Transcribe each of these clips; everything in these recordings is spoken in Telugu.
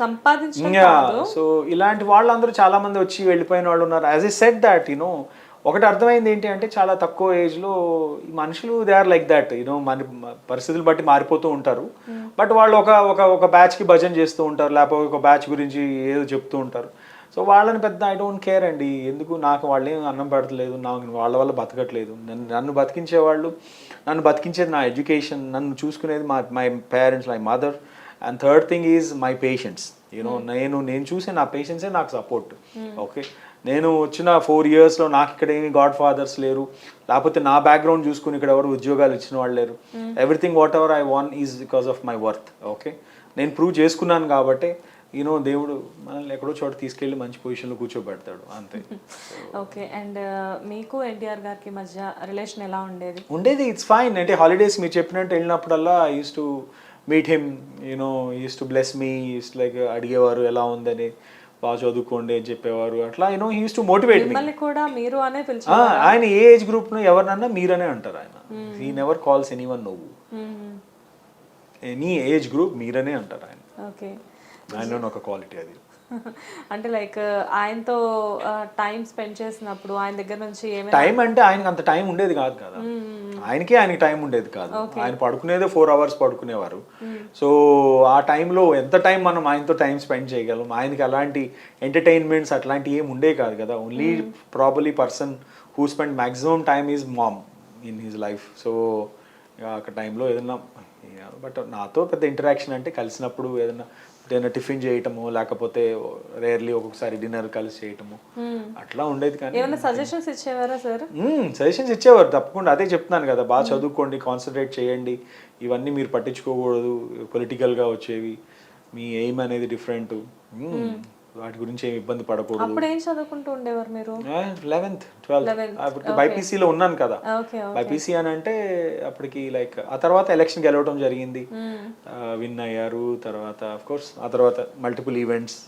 సంపాదించడం కాదు. సో ఇలాంటి వాళ్ళందరూ చాలా మంది వచ్చి వెళ్ళిపోయిన వాళ్ళు ఉన్నారు. యాజ్ ఐ సెడ్ దాట్ ఒకటి అర్థమైంది ఏంటి అంటే చాలా తక్కువ ఏజ్లో ఈ మనుషులు దే ఆర్ లైక్ దాట్ మన పరిస్థితులు బట్టి మారిపోతూ ఉంటారు. బట్ వాళ్ళు ఒక ఒక ఒక బ్యాచ్కి భజన చేస్తూ ఉంటారు, లేకపోతే ఒక బ్యాచ్ గురించి ఏదో చెప్తూ ఉంటారు. సో వాళ్ళని పెద్ద ఐ డోంట్ కేర్ అండి. ఎందుకు నాకు వాళ్ళేం అన్నం పెడతలేదు, నాకు వాళ్ళ వల్ల బతకట్లేదు. నన్ను బతికించేవాళ్ళు, నన్ను బతికించేది నా ఎడ్యుకేషన్, నన్ను చూసుకునేది my parents, my mother. And third thing is my patience. నేను చూసే నా పేషెన్సే నాకు సపోర్ట్. ఓకే, నేను వచ్చిన 4 yearsలో నాకు ఇక్కడ ఏమి గాడ్ ఫాదర్స్ లేరు, లేకపోతే నా బ్యాక్గ్రౌండ్ చూసుకుని ఇక్కడ ఎవరు ఉద్యోగాలు ఇచ్చిన వాళ్ళు లేరు. Everything what ever I want is because of my worth. Okay, నేను ప్రూవ్ చేసుకున్నాను కాబట్టి దేవుడు మనల్ని ఎక్కడో చోట తీసుకెళ్ళి మంచి పొజిషన్లో కూర్చోబెడతాడు, అంతే. ఓకే, అండ్ మీకు ఎన్టీఆర్ గారికి మధ్య రిలేషన్ ఎలా ఉండేది? It's fine. అంటే హాలిడేస్ మీరు చెప్పినట్టు వెళ్ళినప్పుడల్లా I use to meet him, use to bless me, like అడిగేవారు ఎలా ఉందని, బాగా చదువుకోండి అని చెప్పేవారు. అట్లా హీ యూస్ టు మోటివేట్ మీ. కూడా మీరు అనే ఆయన ఏ ఏజ్ గ్రూప్ను ఎవరినన్నా మీరనే అంటారు. ఆయన హీ నెవర్ కాల్స్ ఎనీవన్ నువ్వు. ఎనీ ఏజ్ గ్రూప్ మీరనే అంటారు ఆయన. ఓకే, ఆయనలో ఒక క్వాలిటీ అది. అంటే లైక్ ఆయనతో టైం స్పెండ్ చేసినప్పుడు ఆయన దగ్గర నుంచి టైం అంటే ఆయనకి అంత టైం ఉండేది కాదు కదా. ఆయనకి టైం ఉండేది కాదు. ఆయన పడుకునేదే 4 hours పడుకునేవారు. సో ఆ టైంలో ఎంత టైం మనం ఆయనతో టైం స్పెండ్ చేయగలం? ఆయనకి అలాంటి ఎంటర్టైన్మెంట్స్ అట్లాంటివి ఏమి ఉండే కాదు కదా. Only probably person who spend maximum time is ma'am in his life. So ఆ టైంలో ఏదన్నా, బట్ నాతో పెద్ద ఇంటరాక్షన్ అంటే కలిసినప్పుడు ఏదైనా టిఫిన్ చేయటము, లేకపోతే రేర్లీ ఒక్కొక్కసారి డిన్నర్ కలిసి చేయటము, అట్లా ఉండేది. కానీ సజెషన్స్ ఇచ్చేవారా సార్? సజెషన్స్ ఇచ్చేవారు తప్పకుండా. అదే చెప్తున్నాను కదా, బాగా చదువుకోండి, కాన్సన్ట్రేట్ చేయండి, ఇవన్నీ మీరు పట్టించుకోకూడదు, పొలిటికల్గా వచ్చేవి, మీ ఎయిమ్ అనేది డిఫరెంట్, వాటి గురించి ఏమి ఇబ్బంది పడకూడదు. అప్పుడు ఏం చదువుకుంటూ ఉండేవారు మీరు? 11th 12th బైపీసీలో ఉన్నాను కదా. బైపీసీ అని అంటే అప్పటికి లైక్ ఆ తర్వాత ఎలక్షన్ గెలవడం జరిగింది, విన్ అయ్యారు. తర్వాత ఆఫ్ కోర్స్ ఆ తర్వాత మల్టిపుల్ ఈవెంట్స్.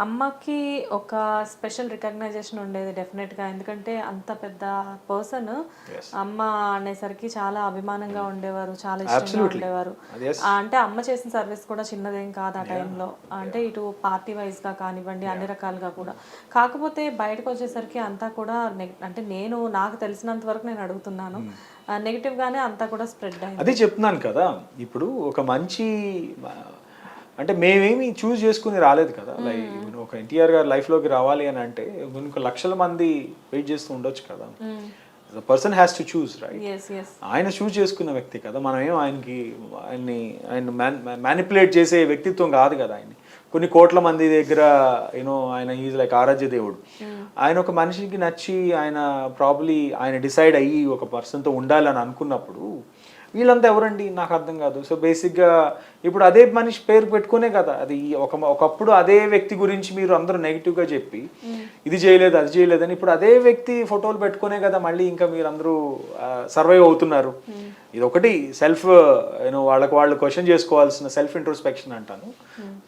అమ్మకి ఒక స్పెషల్ రికగ్నైజేషన్ ఉండేది డెఫినెట్గా, ఎందుకంటే అంత పెద్ద పర్సన్ అమ్మ అనేసరికి చాలా అభిమానంగా ఉండేవారు, చాలా ఇష్టంగా ఉండేవారు. అంటే అమ్మ చేసిన సర్వీస్ కూడా చిన్నదేం కాదు ఆ టైంలో. అంటే ఇటు పార్టీ వైజ్గా కానివ్వండి, అన్ని రకాలుగా కూడా. కాకపోతే బయటకు వచ్చేసరికి అంతా కూడా అంటే నాకు తెలిసినంత వరకు నేను అడుగుతున్నాను, నెగిటివ్ గానే అంతా కూడా స్ప్రెడ్ అయింది. అదే చెప్తున్నాను కదా, ఇప్పుడు ఒక మంచి అంటే మేమేమి చూస్ చేసుకుని రాలేదు కదా. లైక్ ఒక ఎన్టీఆర్ గారు లైఫ్లోకి రావాలి అని అంటే కొన్ని లక్షల మంది వెయిట్ చేస్తూ ఉండొచ్చు కదా. The person has to choose, right? ఆయన చూస్ చేసుకున్న వ్యక్తి కదా. మనం ఏం ఆయన మ్యానిపులేట్ చేసే వ్యక్తిత్వం కాదు కదా. కొన్ని కోట్ల మంది దగ్గర ఆయన ఈజ్ లైక్ ఆరాధ్య దేవుడు. ఆయన ఒక మనిషికి నచ్చి ఆయన ప్రాబ్లీ ఆయన డిసైడ్ అయ్యి ఒక పర్సన్తో ఉండాలని అనుకున్నప్పుడు వీళ్ళంతా ఎవరండి నాకు అర్థం కాదు. సో బేసిక్గా ఇప్పుడు అదే మనిషి పేరు పెట్టుకునే కదా అది. ఒకప్పుడు అదే వ్యక్తి గురించి మీరు అందరూ నెగిటివ్గా చెప్పి ఇది చేయలేదు అది చేయలేదని, ఇప్పుడు అదే వ్యక్తి ఫోటోలు పెట్టుకునే కదా మళ్ళీ ఇంకా మీరు అందరూ సర్వైవ్ అవుతున్నారు. ఇది ఒకటి సెల్ఫ్ వాళ్ళు క్వశ్చన్ చేసుకోవాల్సిన సెల్ఫ్ ఇంట్రోస్పెక్షన్ అంటాను.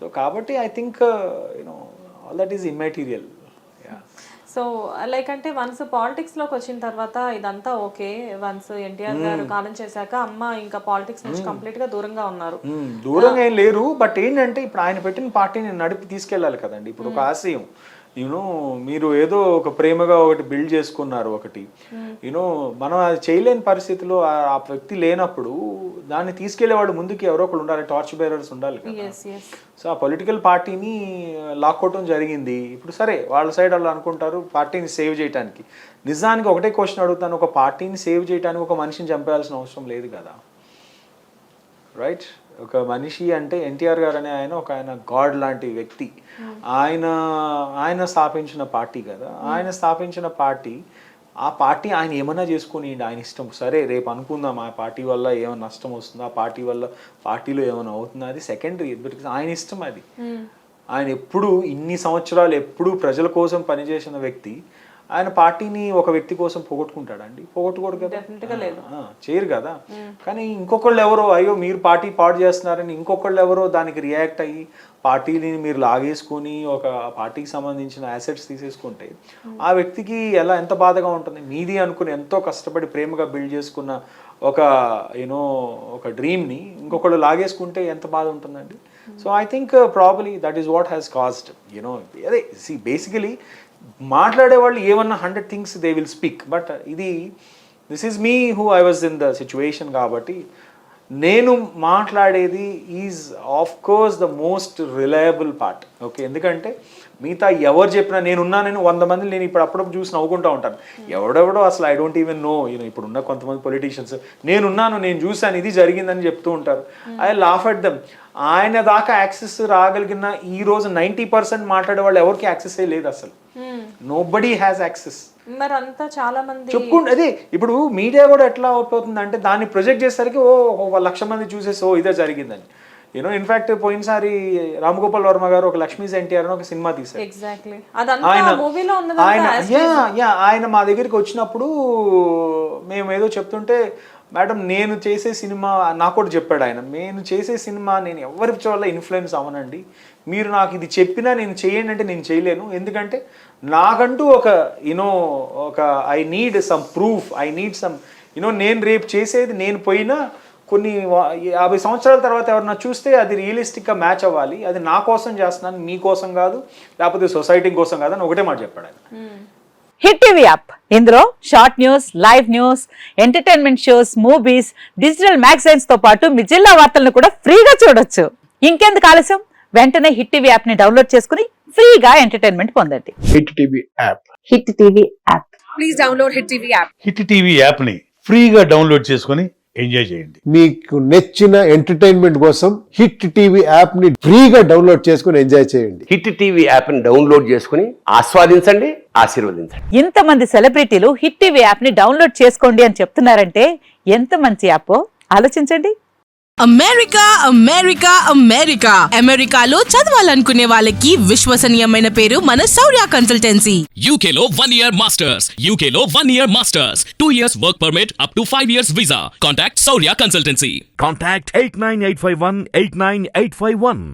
సో కాబట్టి I think all that is immaterial. So like అంటే వన్స్ పాలిటిక్స్లోకి వచ్చిన తర్వాత ఇదంతా ఓకే, వన్స్ ఎన్టీఆర్ గారు కాలం చేశాక అమ్మ ఇంకా పాలిటిక్స్ నుంచి కంప్లీట్గా దూరంగా ఉన్నారు. దూరంగా ఏం లేరు, బట్ ఏంటంటే ఇప్పుడు ఆయన పెట్టిన పార్టీని నడిపి తీసుకెళ్ళాలి కదండి. ఇప్పుడు ఒక ఆశయం మీరు ఏదో ఒక ప్రేమగా ఒకటి బిల్డ్ చేసుకున్నారు ఒకటి, మనం అది చేయలేని పరిస్థితిలో ఆ వ్యక్తి లేనప్పుడు దాన్ని తీసుకెళ్లేవాడు ముందుకి ఎవరో ఒకరు ఉండాలి, టార్చ్ బేరర్స్ ఉండాలి కదా. సో ఆ పొలిటికల్ పార్టీని లాక్కోవటం జరిగింది. ఇప్పుడు సరే వాళ్ళ సైడ్ వాళ్ళు అనుకుంటారు పార్టీని సేవ్ చేయడానికి. నిజానికి ఒకటే క్వశ్చన్ అడుగుతాను, ఒక పార్టీని సేవ్ చేయడానికి ఒక మనిషిని చంపేయాల్సిన అవసరం లేదు కదా, రైట్? ఒక మనిషి అంటే ఎన్టీఆర్ గారు అనే ఆయన గాడ్ లాంటి వ్యక్తి. ఆయన స్థాపించిన పార్టీ కదా. ఆయన స్థాపించిన పార్టీ, ఆ పార్టీ ఆయన ఏమన్నా చేసుకుని ఆయన ఇష్టం. సరే రేపు అనుకుందాం ఆ పార్టీ వల్ల ఏమైనా నష్టం వస్తుందా, ఆ పార్టీ వల్ల పార్టీలో ఏమైనా అవుతుందా, అది సెకండరీ. ఆయన ఇష్టం అది. ఆయన ఎప్పుడు ఇన్ని సంవత్సరాలు ఎప్పుడు ప్రజల కోసం పనిచేసిన వ్యక్తి ఆయన పార్టీని ఒక వ్యక్తి కోసం పోగొట్టుకుంటాడండి? పోగొట్టుకోడు కదా, చేయరు కదా. కానీ ఇంకొకళ్ళు ఎవరో అయ్యో మీరు పార్టీ పాడు చేస్తున్నారని ఇంకొకళ్ళు ఎవరో దానికి రియాక్ట్ అయ్యి పార్టీని మీరు లాగేసుకొని ఒక పార్టీకి సంబంధించిన అసెట్స్ తీసేసుకుంటే ఆ వ్యక్తికి ఎంత బాధగా ఉంటుంది. మీది అనుకుని ఎంతో కష్టపడి ప్రేమగా బిల్డ్ చేసుకున్న ఒక యూనో ఒక డ్రీమ్ని ఇంకొకళ్ళు లాగేసుకుంటే ఎంత బాధ ఉంటుందండి. So I think probably that is what has caused you know. అదే సి బేసికలీ మాట్లాడే వాళ్ళు ఏమన్నా 100 things they will speak, but this is me who I was in the situation. కాబట్టి నేను మాట్లాడేది is of course the most reliable part. Okay, ఎందుకంటే మిగతా ఎవరు చెప్పినా నేనున్నానని 100 మంది నేను ఇప్పుడు అప్పుడప్పుడు చూసి నవ్వుకుంటూ ఉంటాను. ఎవడెవడో అసలు ఐ డోంట్ ఈవెన్ నో ఇప్పుడు ఉన్న కొంతమంది పొలిటీషియన్స్ నేనున్నాను, నేను చూశాను, ఇది జరిగిందని చెప్తూ ఉంటారు. I laugh at them. ఆయన దాకా యాక్సెస్ రాగలిగిన ఈ రోజు 90% మాట్లాడే వాళ్ళు ఎవరికి యాక్సెస్ లేదు అసలు. Nobody has access. మరి అంతా చాలా మంది చెప్పుకుంటే అదే ఇప్పుడు మీడియా కూడా ఎట్లా అవుతుంది అంటే దాన్ని ప్రొజెక్ట్ చేసేసరికి 1,00,000 మంది చూసేసి ఇదే జరిగిందని. యూనో ఇన్ఫాక్ట్ పోయినసారి రామ్ గోపాల్ వర్మ గారు ఒక లక్ష్మీస్ ఎన్టీఆర్ అని ఒక సినిమా తీశారు. ఆయన మా దగ్గరికి వచ్చినప్పుడు మేము ఏదో చెప్తుంటే, మేడం నేను చేసే సినిమా నాకు కూడా చెప్పాడు ఆయన, నేను చేసే సినిమా నేను ఎవరి వల్ల ఇన్ఫ్లుయెన్స్ అవ్వనండి, మీరు నాకు ఇది చెప్పినా నేను చేయండి అంటే నేను చేయలేను, ఎందుకంటే నాకంటూ ఒక యూనో ఒక I need some proof, I need some you know నేను రేపు చేసేది నేను పోయినా కొన్ని 50 సంవత్సరాల తర్వాత ఎవరన్నా చూస్తే అది రియలిస్టిక్గా మ్యాచ్ అవ్వాలి, అది నా కోసం చేస్తున్నాను, మీ కోసం కాదు, లేకపోతే సొసైటీ కోసం కాదు అని ఒకటే మాట చెప్పాడు ఆయన. హిట్ టీవీ యాప్, ఇందులో short news, live news, entertainment shows, movies, digital magazines తో పాటు మీ జిల్లా వార్తలను కూడా ఫ్రీగా చూడొచ్చు. ఇంకెందుకు ఆలస్యం, వెంటనే హిట్ టీవీ యాప్ ని డౌన్లోడ్ చేసుకుని ఫ్రీగా ఎంటర్టైన్మెంట్ పొందండి. Hit TV app. Hit TV app. Please download hit TV app. Hit TV app ని ఫ్రీగా డౌన్లోడ్ చేసుకుని ఎంజాయ్ చేయండి. మీకు నచ్చిన ఎంటర్టైన్మెంట్ కోసం హిట్ టీవీ యాప్ ని ఫ్రీగా డౌన్లోడ్ చేసుకుని ఎంజాయ్ చేయండి. హిట్ టీవీ యాప్ ని డౌన్లోడ్ చేసుకుని ఆస్వాదించండి, ఆశీర్వదించండి. ఇంతమంది సెలబ్రిటీలు హిట్ టీవీ యాప్ ని డౌన్లోడ్ చేసుకోండి అని చెప్తున్నారంటే ఎంత మంచి యాప్ ఆలోచించండి. అమెరికా అమెరికా అమెరికా అమెరికాలో చదవాలనుకునే వాళ్ళకి విశ్వసనీయమైన పేరు మన శౌర్య కన్సల్టెన్సీ. UK లో 1 year masters, UK లో 1 year masters, 2 years work permit up to 5 years visa. Contact Saurya Consultancy. Contact 89851 89851.